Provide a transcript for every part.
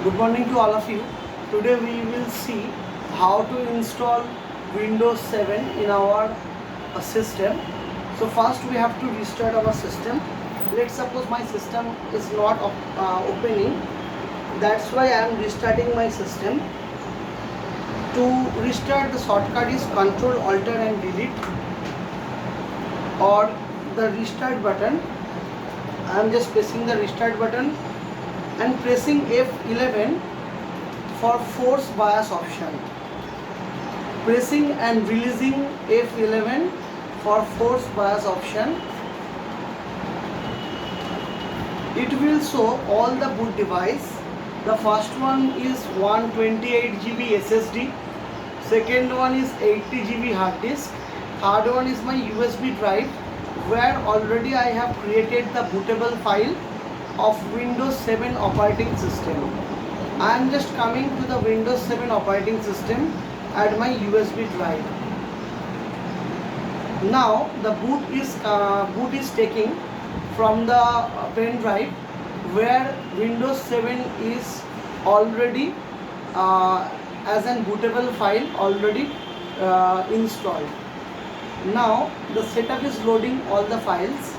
Good morning to all of you. Today we will see how to install Windows 7 in our system. So first we have to restart our system. Let's suppose my system is not opening. That's why I am restarting my system. To restart, the shortcut is Ctrl Alt and Delete or the restart button. I am just pressing the restart button and pressing F11 for force BIOS option. Pressing and releasing F11 for force BIOS option. It will show all the boot device. The first one is 128 GB SSD. Second one is 80 GB hard disk. Third one is my USB drive, where already I have created the bootable file of Windows 7 operating system. I am just coming to the Windows 7 operating system at my USB drive. Now the boot is taking from the pen drive, where Windows 7 is already as an bootable file already installed. Now the setup is loading all the files.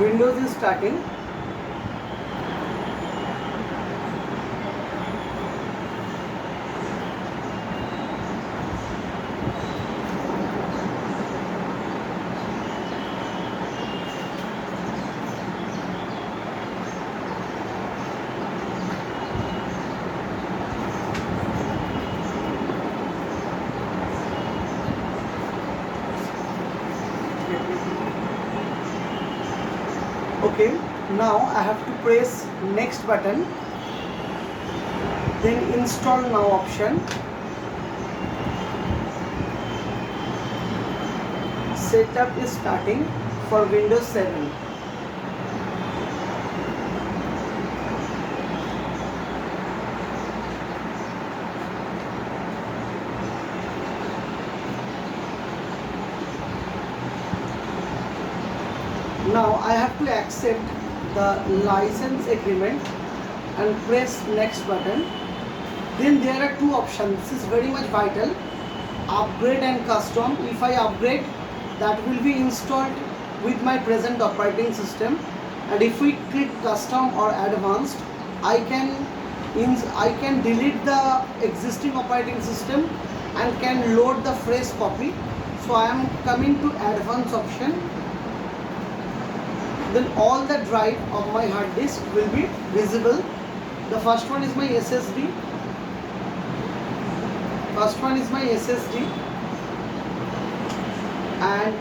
Windows is starting. Okay, now I have to press next button, then install now option. Setup is starting for Windows 7. Now I have to accept the license agreement and press next button. Then there are two options. This is very much vital: upgrade and custom. If I upgrade, that will be installed with my present operating system, and if we click custom or advanced, I can delete the existing operating system and can load the fresh copy. So I am coming to advanced option. Then all the drive of my hard disk will be visible. The first one is my SSD. And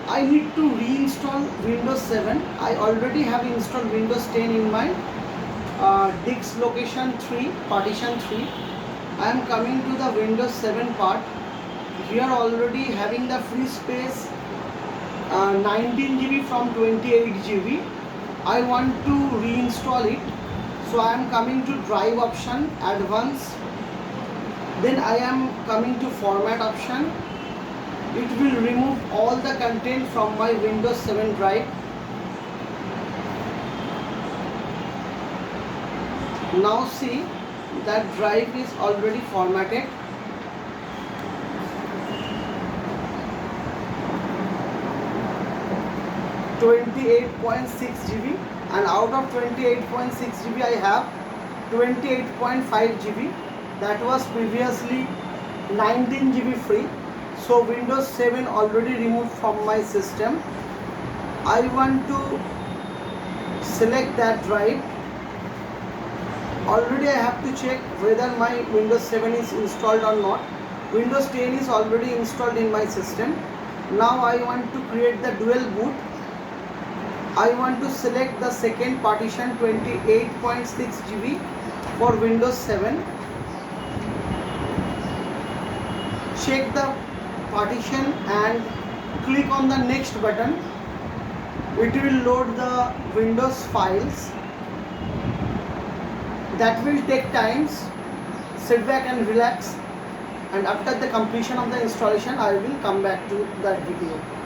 I need to reinstall Windows 7. I already have installed Windows 10 in my disk location 3, partition 3. I am coming to the Windows 7 part. Here already having the free space 19 GB from 28 GB. I want to reinstall it, so I am coming to drive option, advanced. Then I am coming to format option. It will remove all the content from my Windows 7 drive. Now see, that drive is already formatted. .28.6 GB, and out of 28.6 GB I have 28.5 GB. That was previously 19 GB free. So Windows 7 already removed from my system. I want to select that drive. Already I have to check whether my Windows 7 is installed or not. Windows 10 is already installed in my system. Now I want to create the dual boot. I want to select the second partition, 28.6 GB for Windows 7. Check the partition and click on the next button. It will load the Windows files. That will take times. sit back and relax, and after the completion of the installation I will come back to that video.